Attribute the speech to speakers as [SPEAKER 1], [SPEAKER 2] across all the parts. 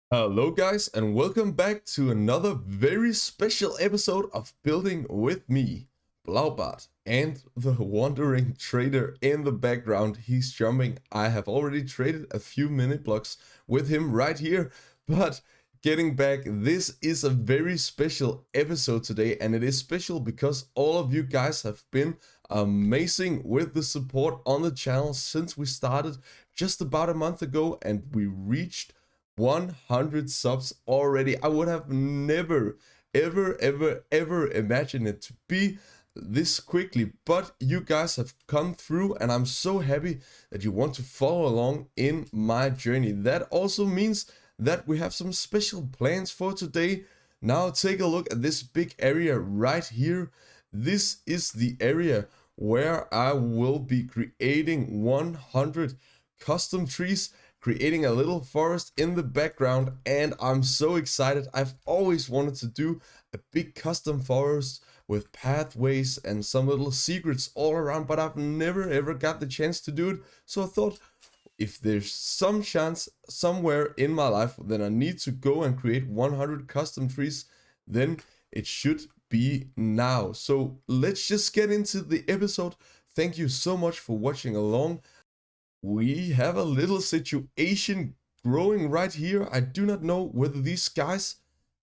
[SPEAKER 1] Hello guys, and welcome back to another very special episode of Building with me, Blaubart, and the wandering trader in the background. He's jumping. I have already traded a few minute blocks with him right here, but getting back, this is a very special episode today, and it is special because all of you guys have been amazing with the support on the channel since we started just about a month ago, and we reached 100 subs already. I would have never, ever imagined it to be this quickly, but you guys have come through, and I'm so happy that you want to follow along in my journey. That also means that we have some special plans for today. Now take a look at this big area right here. This is the area where I will be creating 100 custom trees, creating a little forest in the background, and I'm so excited. I've always wanted to do a big custom forest with pathways and some little secrets all around, but I've never ever got the chance to do it. So I thought, if there's some chance somewhere in my life that I need to go and create 100 custom trees, then it should be now. So let's just get into the episode. Thank you so much for watching along. We have a little situation growing right here. I do not know whether these guys...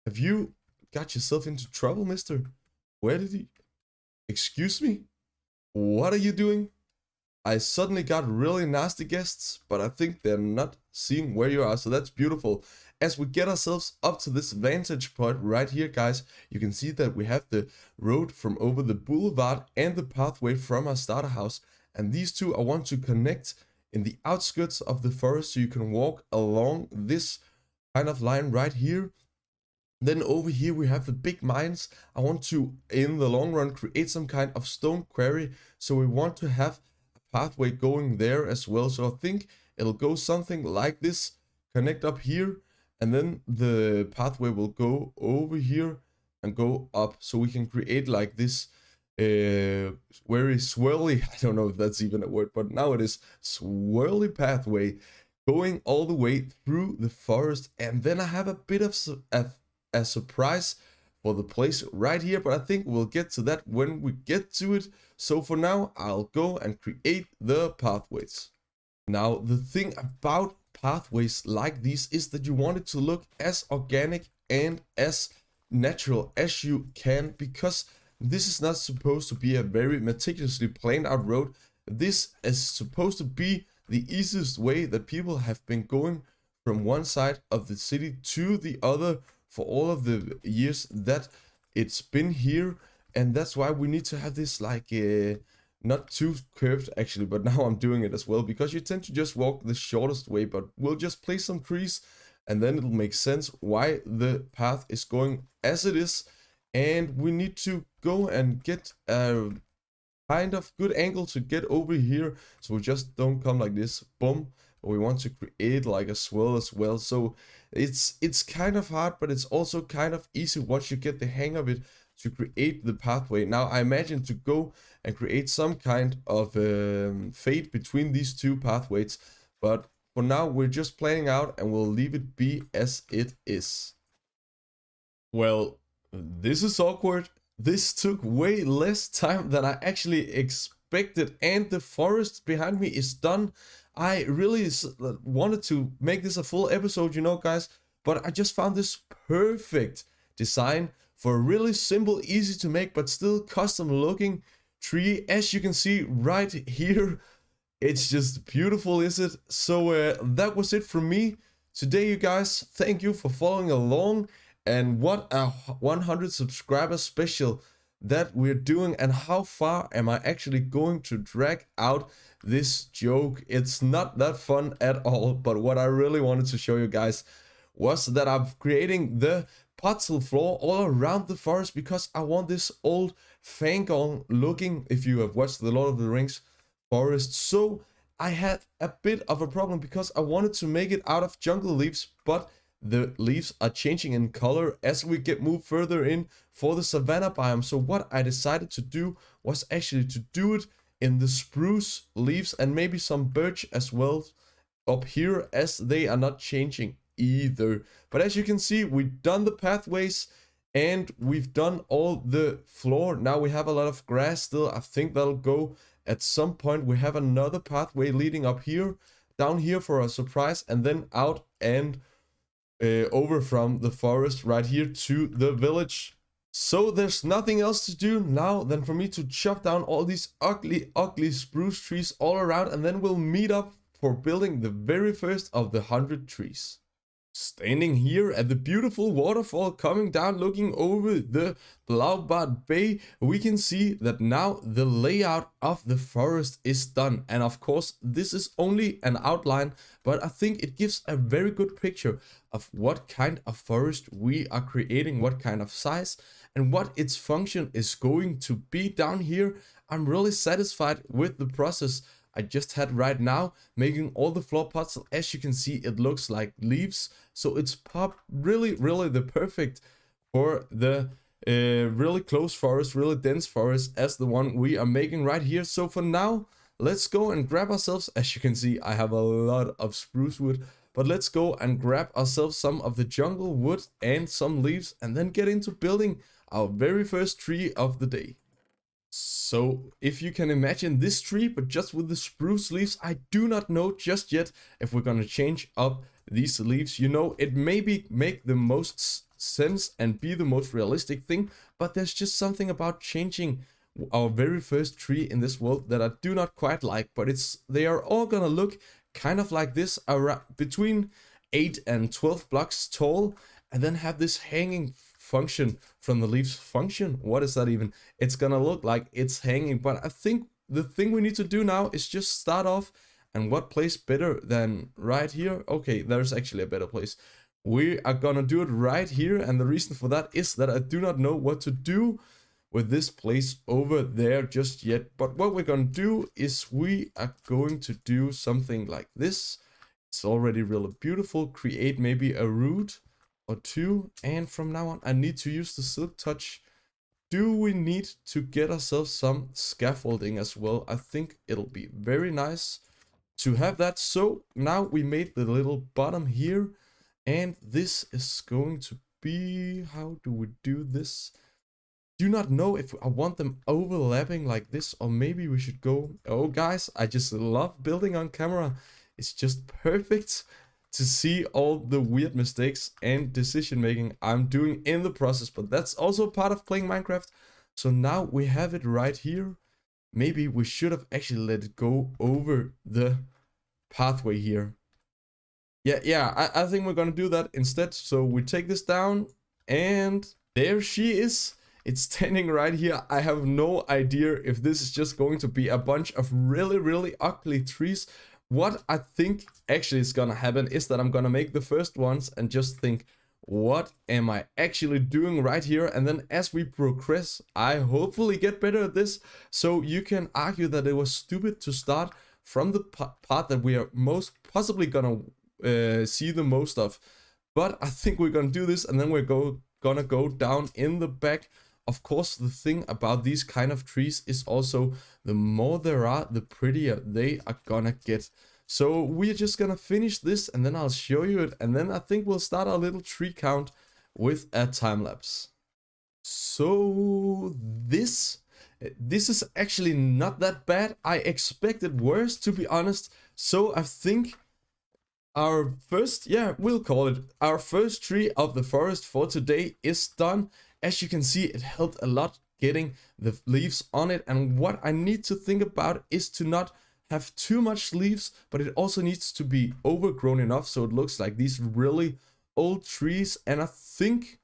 [SPEAKER 1] Have you got yourself into trouble, mister? Where did he... Excuse me? What are you doing? I suddenly got really nasty guests, but I think they're not seeing where you are, so that's beautiful. As we get ourselves up to this vantage point right here, guys, you can see that we have the road from over the boulevard and the pathway from our starter house, and these two I want to connect in the outskirts of the forest, so you can walk along this kind of line right here. Then over here we have the big mines. I want to, in the long run, create some kind of stone quarry, so we want to have a pathway going there as well. So I think it'll go something like this, connect up here, and then the pathway will go over here and go up, so we can create like this very swirly, I don't know if that's even a word, but now it is swirly pathway going all the way through the forest. And then I have a bit of a surprise for the place right here, but I think we'll get to that when we get to it. So for now, I'll go and create the pathways. Now, the thing about pathways like these is that you want it to look as organic and as natural as you can, because this is not supposed to be a very meticulously planned out road. This is supposed to be the easiest way that people have been going from one side of the city to the other for all of the years that it's been here. And that's why we need to have this like not too curved actually, but now I'm doing it as well, because you tend to just walk the shortest way. But we'll just place some trees, and then it'll make sense why the path is going as it is. And we need to go and get a kind of good angle to get over here, so we just don't come like this, boom. We want to create like a swirl as well. So it's kind of hard, but it's also kind of easy once you get the hang of it to create the pathway. Now I imagine to go and create some kind of fade between these two pathways, but for now we're just planning out, and we'll leave it be as it is. Well, this is awkward. This took way less time than I actually expected, and the forest behind me is done. I really wanted to make this a full episode, you know, guys, but I just found this perfect design for a really simple, easy to make, but still custom looking tree. As you can see right here, it's just beautiful, is it? So that was it from me today, you guys. Thank you for following along. And what a 100 subscriber special that we're doing, and how far am I actually going to drag out this joke? It's not that fun at all, but what I really wanted to show you guys was that I'm creating the puzzle floor all around the forest, because I want this old Fangong looking, if you have watched the Lord of the Rings forest. So I had a bit of a problem, because I wanted to make it out of jungle leaves, but the leaves are changing in color as we move further in for the savanna biome. So what I decided to do was actually to do it in the spruce leaves, and maybe some birch as well up here, as they are not changing either. But as you can see, we've done the pathways and we've done all the floor. Now we have a lot of grass still. I think that'll go at some point. We have another pathway leading up here, down here for a surprise, and then out and over from the forest right here to the village. So there's nothing else to do now than for me to chop down all these ugly spruce trees all around, and then we'll meet up for building the very first of the 100 trees. Standing here at the beautiful waterfall coming down looking over the Blaubart Bay, we can see that now the layout of the forest is done. And of course, this is only an outline, but I think it gives a very good picture of what kind of forest we are creating, what kind of size, and what its function is going to be down here. I'm really satisfied with the process I just had right now, making all the floor pots. As you can see, it looks like leaves, so it's really the perfect for the really close forest, really dense forest as the one we are making right here. So for now, let's go and grab ourselves, as you can see, I have a lot of spruce wood, but let's go and grab ourselves some of the jungle wood and some leaves, and then get into building our very first tree of the day. So if you can imagine this tree, but just with the spruce leaves, I do not know just yet if we're gonna change up these leaves. You know, it maybe make the most sense and be the most realistic thing, but there's just something about changing our very first tree in this world that I do not quite like. But they are all gonna look kind of like this, around between 8 and 12 blocks tall, and then have this hanging function from the leaves. Function, what is that even? It's gonna look like it's hanging. But I think the thing we need to do now is just start off, and what place better than right here? Okay, there's actually a better place. We are gonna do it right here, and the reason for that is that I do not know what to do with this place over there just yet. But what we're gonna do is we are going to do something like this. It's already really beautiful. Create maybe a root or two, and from now on I need to use the silk touch. Do we need to get ourselves some scaffolding as well? I think it'll be very nice to have that. So now we made the little bottom here, and this is going to be, how do we do this? Do not know if I want them overlapping like this, or maybe we should go, oh guys, I just love building on camera. It's just perfect to see all the weird mistakes and decision making I'm doing in the process, but that's also part of playing Minecraft. So now we have it right here. Maybe we should have actually let it go over the pathway here. Yeah, I think we're gonna do that instead. So we take this down, and there she is. It's standing right here. I have no idea if this is just going to be a bunch of really ugly trees. What I think actually is gonna happen is that I'm gonna make the first ones and just think, what am I actually doing right here? And then as we progress, I hopefully get better at this. So you can argue that it was stupid to start from the part that we are most possibly gonna see the most of. But I think we're gonna do this, and then we're gonna go down in the back. Of course, the thing about these kind of trees is also the more there are, the prettier they are gonna get. So we're just gonna finish this, and then I'll show you it, and then I think we'll start our little tree count with a time lapse. So this is actually not that bad. I expected worse, to be honest. So I think our first, we'll call it our first tree of the forest for today is done. As you can see, it helped a lot getting the leaves on it. And what I need to think about is to not have too much leaves, but it also needs to be overgrown enough so it looks like these really old trees. And I think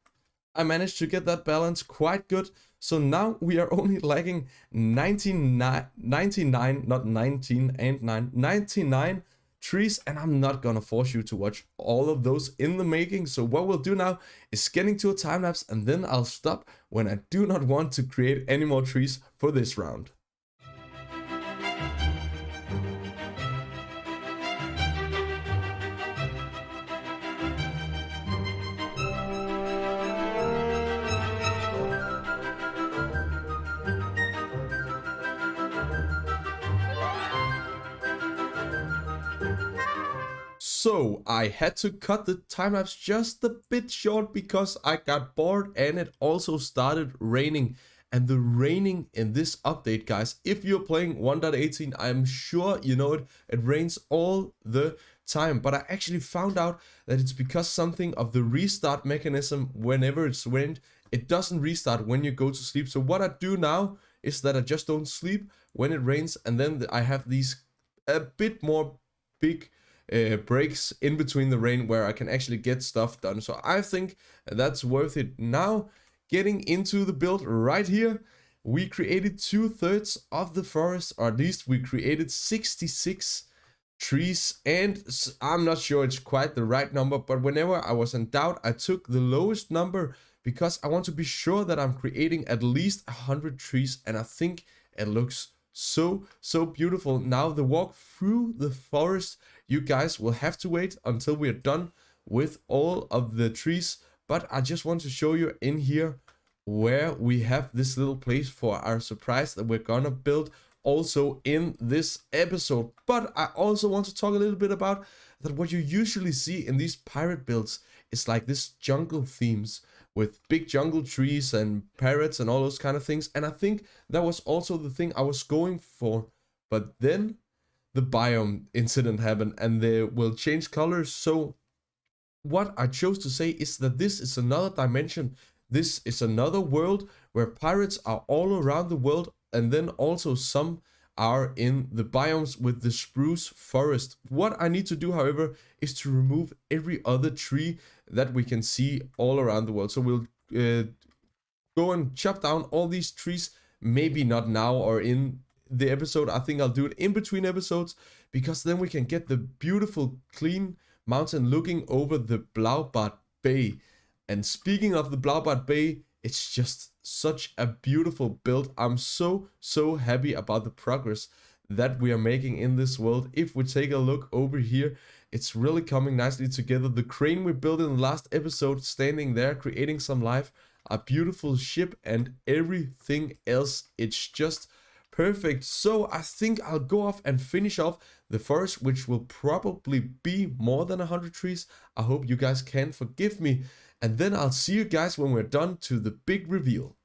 [SPEAKER 1] I managed to get that balance quite good. So now we are only lacking 99, not 19 and 9, 99 trees, and I'm not gonna force you to watch all of those in the making. So what we'll do now is getting to a time lapse, and then I'll stop when I do not want to create any more trees for this round. So I had to cut the time lapse just a bit short because I got bored and it also started raining. And the raining in this update, guys, if you're playing 1.18, I'm sure you know it, it rains all the time. But I actually found out that it's because something of the restart mechanism, whenever it's rained, it doesn't restart when you go to sleep. So what I do now is that I just don't sleep when it rains, and then I have these a bit more big breaks in between the rain where I can actually get stuff done. So I think that's worth it. Now, getting into the build right here, we created 2/3 of the forest, or at least we created 66 trees, and I'm not sure it's quite the right number, but whenever I was in doubt, I took the lowest number because I want to be sure that I'm creating at least 100 trees, and I think it looks so beautiful. Now the walk through the forest, you guys will have to wait until we are done with all of the trees, but I just want to show you in here where we have this little place for our surprise that we're gonna build also in this episode. But I also want to talk a little bit about that what you usually see in these pirate builds is like this jungle themes with big jungle trees and parrots and all those kind of things. And I think that was also the thing I was going for. But then the biome incident happened and they will change colors. So what I chose to say is that this is another dimension. This is another world where pirates are all around the world, and then also some are in the biomes with the spruce forest. What I need to do, however, is to remove every other tree that we can see all around the world. So we'll go and chop down all these trees, maybe not now or in the episode. I think I'll do it in between episodes, because then we can get the beautiful clean mountain looking over the Blaubart Bay. And speaking of the Blaubart Bay, it's just such a beautiful build. I'm so happy about the progress that we are making in this world. If we take a look over here, it's really coming nicely together. The crane we built in the last episode, standing there, creating some life, a beautiful ship, and everything else. It's just perfect. So I think I'll go off and finish off the forest, which will probably be more than 100 trees. I hope you guys can forgive me. And then I'll see you guys when we're done to the big reveal.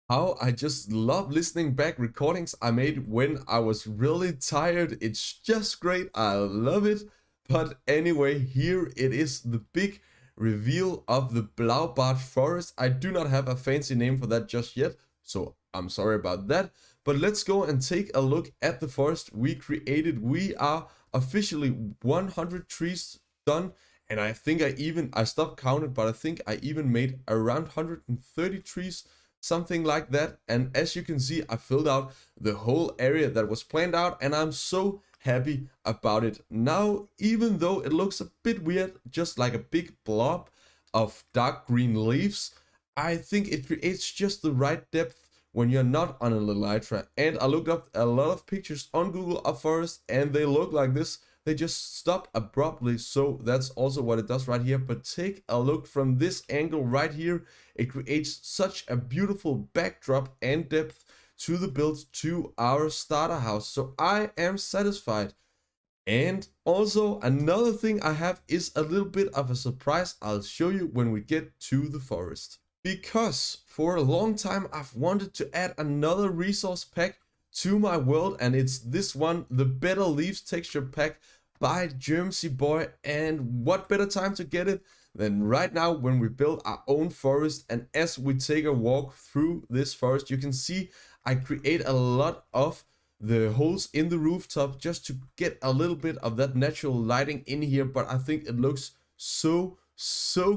[SPEAKER 1] How I just love listening back recordings I made when I was really tired. It's just great. I love it. But anyway, here it is, the big reveal of the Blaubart Forest. I do not have a fancy name for that just yet, so I'm sorry about that. But let's go and take a look at the forest we created. We are officially 100 trees done. And I think I stopped counting, but I think I even made around 130 trees, something like that. And as you can see, I filled out the whole area that was planned out, and I'm so happy about it. Now, even though it looks a bit weird, just like a big blob of dark green leaves, I think it creates just the right depth when you're not on a little elytra. And I looked up a lot of pictures on Google of forest, and they look like this. They just stop abruptly, so that's also what it does right here. But take a look from this angle right here. It creates such a beautiful backdrop and depth to the build, to our starter house. So I am satisfied. And also another thing I have is a little bit of a surprise I'll show you when we get to the forest. Because for a long time I've wanted to add another resource pack to my world, and it's this one, the Better Leaves texture pack by Jermsy Boy. And what better time to get it than right now when we build our own forest. And as we take a walk through this forest, you can see I create a lot of the holes in the rooftop just to get a little bit of that natural lighting in here. But I think it looks so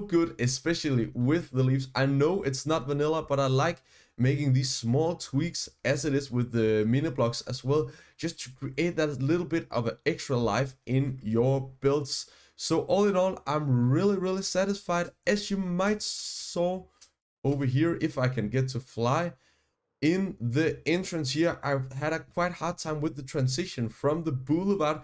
[SPEAKER 1] good, especially with the leaves. I know it's not vanilla, but I like making these small tweaks as it is with the mini blocks as well, just to create that little bit of an extra life in your builds. So all in all, I'm really satisfied. As you might saw over here, if I can get to fly, in the entrance here, I've had a quite hard time with the transition from the boulevard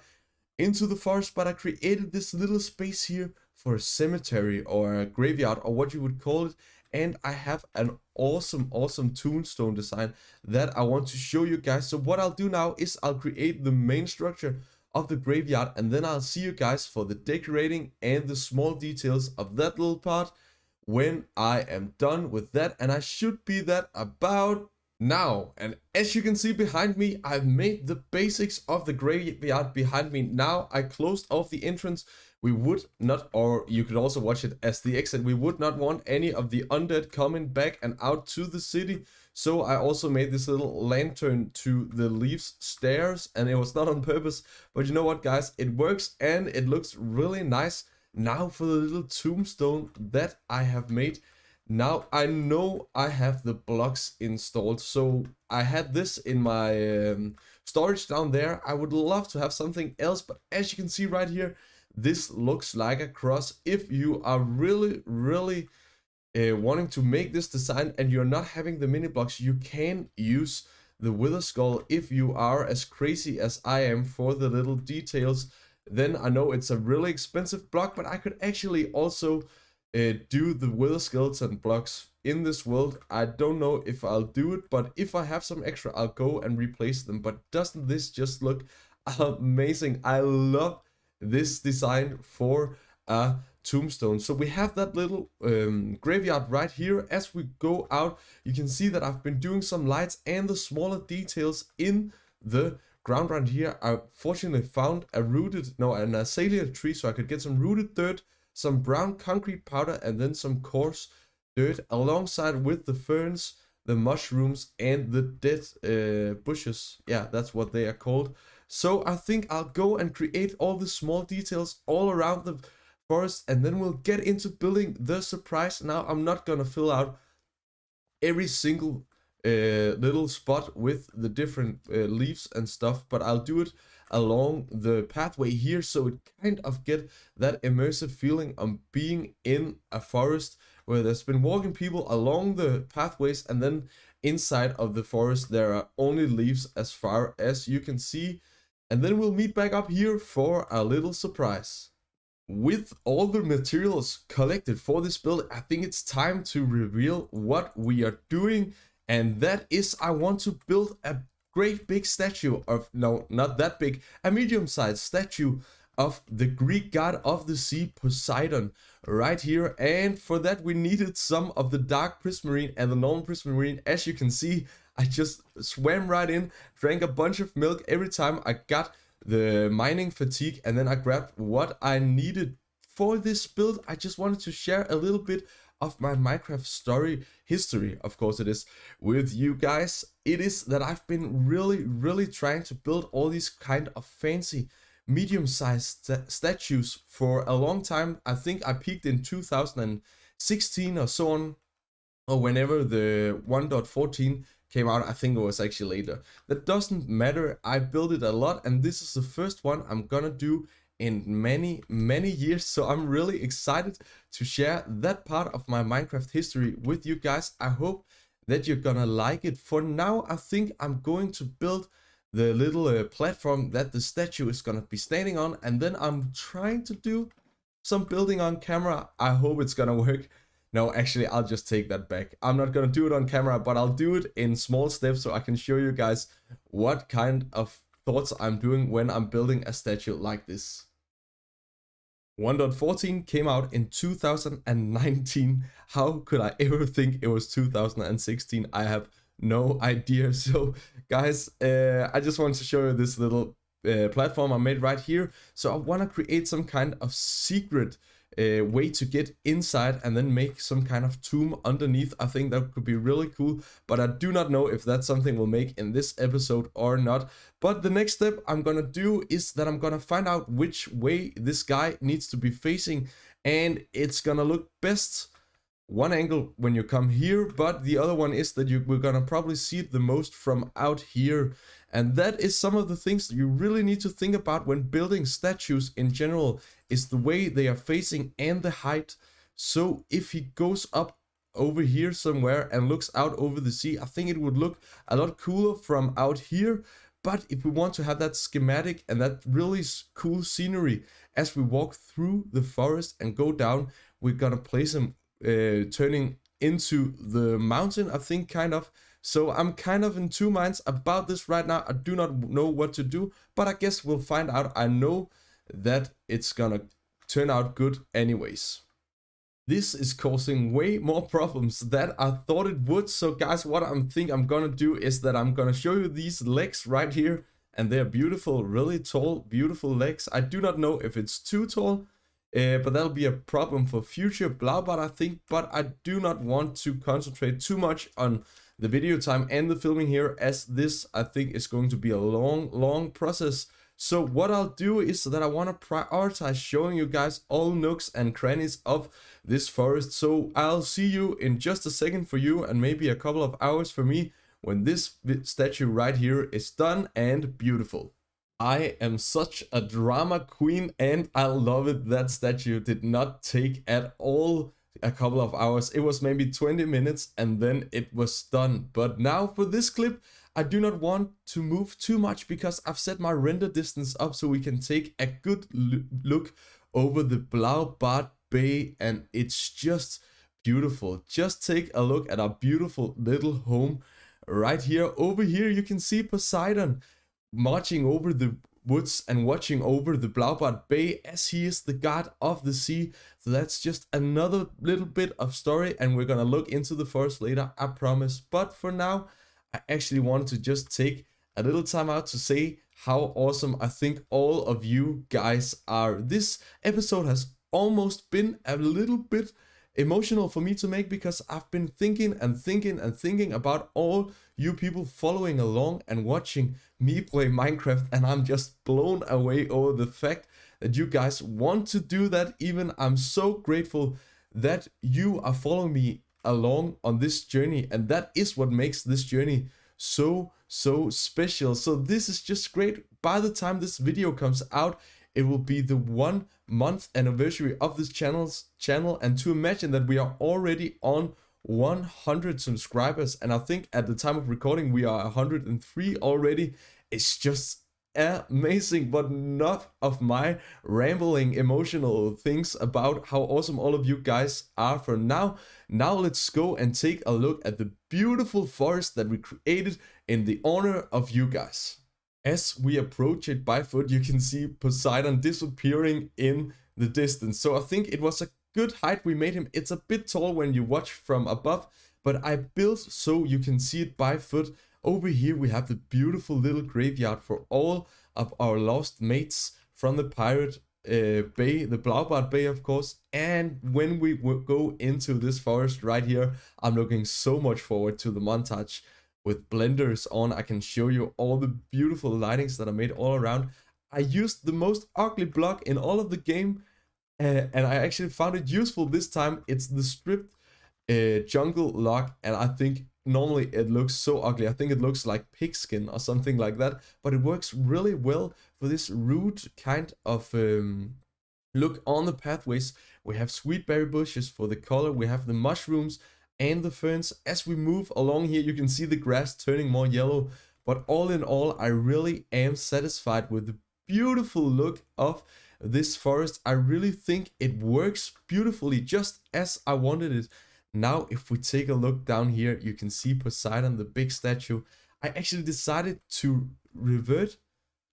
[SPEAKER 1] into the forest, but I created this little space here for a cemetery or a graveyard or what you would call it. And I have an awesome tombstone design that I want to show you guys. So what I'll do now is I'll create the main structure of the graveyard, and then I'll see you guys for the decorating and the small details of that little part when I am done with that. And I should be that about now. And as you can see behind me, I've made the basics of the graveyard behind me. Now I closed off the entrance. We would not, or you could also watch it as the exit, we would not want any of the undead coming back and out to the city. So I also made this little lantern to the leaves stairs, and it was not on purpose, but you know what guys, it works and it looks really nice. Now for the little tombstone that I have made. Now I know I have the blocks installed, so I had this in my storage down there. I would love to have something else, but as you can see right here, this looks like a cross. If you are really wanting to make this design and you're not having the mini blocks, you can use the wither skull if you are as crazy as I am for the little details. Then I know it's a really expensive block, but I could actually also do the wither skeleton blocks in this world. I don't know if I'll do it, but if I have some extra, I'll go and replace them. But doesn't this just look amazing? I love this design for a tombstone. So we have that little graveyard right here. As we go out, you can see that I've been doing some lights and the smaller details in the ground around here. I fortunately found an azalea tree, so I could get some rooted dirt, some brown concrete powder, and then some coarse dirt alongside with the ferns, the mushrooms, and the dead bushes. Yeah, that's what they are called. So I think I'll go and create all the small details all around the forest, and then we'll get into building the surprise. Now I'm not gonna fill out every single little spot with the different leaves and stuff, but I'll do it along the pathway here, so it kind of get that immersive feeling of being in a forest where there's been walking people along the pathways, and then inside of the forest there are only leaves as far as you can see. And then we'll meet back up here for a little surprise. With all the materials collected for this build, I think it's time to reveal what we are doing. And that is, I want to build a great big statue of, no, not that big, a medium-sized statue of the Greek god of the sea, Poseidon, right here. And for that we needed some of the dark prismarine and the normal prismarine. As you can see, I just swam right in, drank a bunch of milk every time I got the mining fatigue, and then I grabbed what I needed for this build. I just wanted to share a little bit of my Minecraft story history, of course it is, with you guys. It is that I've been really trying to build all these kind of fancy medium-sized statues for a long time. I think I peaked in 2016 or so on, or whenever the 1.14 came out. I think it was actually later. That doesn't matter. I built it a lot, and this is the first one I'm gonna do in many years. So I'm really excited to share that part of my Minecraft history with you guys. I hope that you're gonna like it. For now, I think I'm going to build the little platform that the statue is gonna be standing on, and then I'm trying to do some building on camera. I hope it's gonna work. No, actually, I'll just take that back. I'm not gonna do it on camera, but I'll do it in small steps so I can show you guys what kind of thoughts I'm doing when I'm building a statue like this. 1.14 came out in 2019. How could I ever think it was 2016? I have no idea. So guys, I just wanted to show you this little platform I made right here. So I want to create some kind of secret way to get inside and then make some kind of tomb underneath. I think that could be really cool, but I do not know if that's something we'll make in this episode or not. But the next step I'm gonna do is that I'm gonna find out which way this guy needs to be facing, and it's gonna look best one angle when you come here, but the other one is that we're gonna probably see it the most from out here. And that is some of the things that you really need to think about when building statues in general, is the way they are facing and the height. So if he goes up over here somewhere and looks out over the sea. I think it would look a lot cooler from out here. But if we want to have that schematic and that really cool scenery as we walk through the forest and go down, we're gonna place them turning into the mountain, I think, kind of. So I'm kind of in two minds about this right now. I do not know what to do, but I guess we'll find out. I know that it's gonna turn out good anyways. This is causing way more problems than I thought it would. So guys, what I'm gonna do is that I'm gonna show you these legs right here, and they're beautiful, really tall, beautiful legs. I do not know if it's too tall, but that'll be a problem for future Blaubart, I think. But I do not want to concentrate too much on the video time and the filming here, as this I think is going to be a long process. So what I'll do is that I want to prioritize showing you guys all nooks and crannies of this forest. So I'll see you in just a second for you, and maybe a couple of hours for me, when this statue right here is done and beautiful. I am such a drama queen, and I love it. That statue did not take at all a couple of hours. It was maybe 20 minutes and then it was done. But now for this clip, I do not want to move too much because I've set my render distance up so we can take a good look over the Blaubart Bay, and it's just beautiful. Just take a look at our beautiful little home right here. Over here you can see Poseidon marching over the woods and watching over the Blaubart Bay, as he is the god of the sea. So that's just another little bit of story, and we're gonna look into the forest later, I promise. But for now, I actually wanted to just take a little time out to say how awesome I think all of you guys are. This episode has almost been a little bit emotional for me to make, because I've been thinking about all you people following along and watching me play Minecraft, and I'm just blown away over the fact that you guys want to do that. Even I'm so grateful that you are following me along on this journey, and that is what makes this journey so special. So this is just great. By the time this video comes out, it will be the 1 month anniversary of this channel, and to imagine that we are already on 100 subscribers, and I think at the time of recording we are 103 already. It's just amazing. But enough of my rambling emotional things about how awesome all of you guys are for now. Now let's go and take a look at the beautiful forest that we created in the honor of you guys. As we approach it by foot, you can see Poseidon disappearing in the distance. So I think it was a good height we made him. It's a bit tall when you watch from above, but I built so you can see it by foot. Over here we have the beautiful little graveyard for all of our lost mates from the pirate bay, the Blaubart Bay, of course. And when we go into this forest right here, I'm looking so much forward to the montage with blenders on. I can show you all the beautiful lightings that I made all around. I used the most ugly block in all of the game, and I actually found it useful this time. It's the stripped jungle log, and I think normally it looks so ugly. I think it looks like pigskin or something like that, but it works really well for this rude kind of look on the pathways. We have sweetberry bushes for the color, we have the mushrooms and the ferns. As we move along here, you can see the grass turning more yellow, but all in all, I really am satisfied with the beautiful look of this forest. I really think it works beautifully, just as I wanted it. Now, if we take a look down here, you can see Poseidon, the big statue. I actually decided to revert.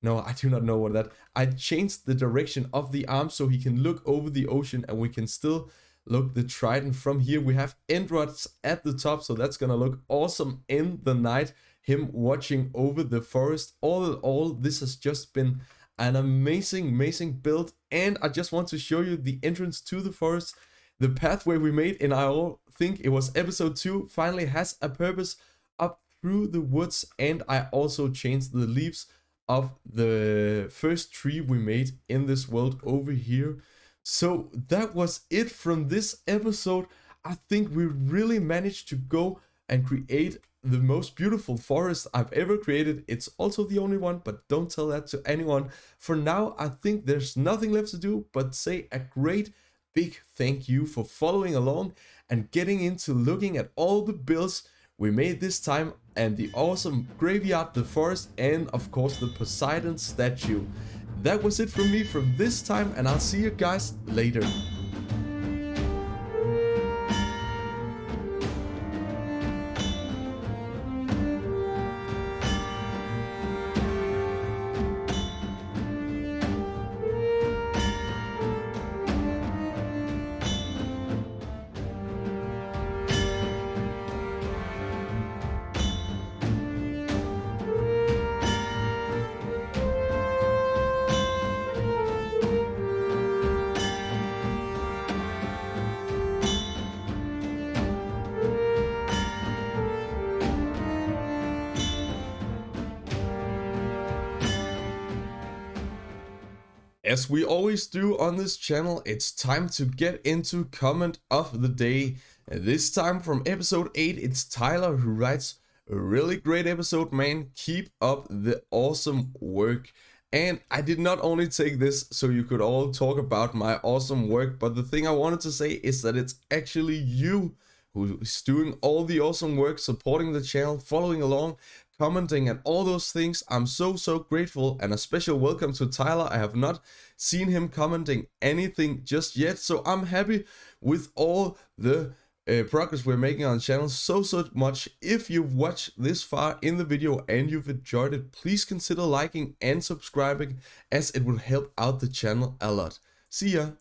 [SPEAKER 1] No, I do not know what that. I changed the direction of the arm so he can look over the ocean, and we can still look the trident from here. We have end rods at the top, so that's gonna look awesome in the night, him watching over the forest. All in all, this has just been an amazing build, and I just want to show you the entrance to the forest. The pathway we made in, I think it was episode 2, finally has a purpose up through the woods, and I also changed the leaves of the first tree we made in this world over here. So that was it from this episode. I think we really managed to go and create the most beautiful forest I've ever created. It's also the only one, but don't tell that to anyone. For now, I think there's nothing left to do but say a great big thank you for following along, and getting into looking at all the builds we made this time, and the awesome graveyard, the forest, and of course the Poseidon statue. That was it from me from this time, and I'll see you guys later. As we always do on this channel, it's time to get into comment of the day. And this time from episode 8, it's Tyler who writes, "A really great episode, man. Keep up the awesome work." And I did not only take this so you could all talk about my awesome work, but the thing I wanted to say is that it's actually you who is doing all the awesome work, supporting the channel, following along, commenting, and all those things. I'm so grateful, and a special welcome to Tyler. I have not seen him commenting anything just yet, so I'm happy with all the progress we're making on the channel so much. If you've watched this far in the video and you've enjoyed it, please consider liking and subscribing, as it will help out the channel a lot. See ya.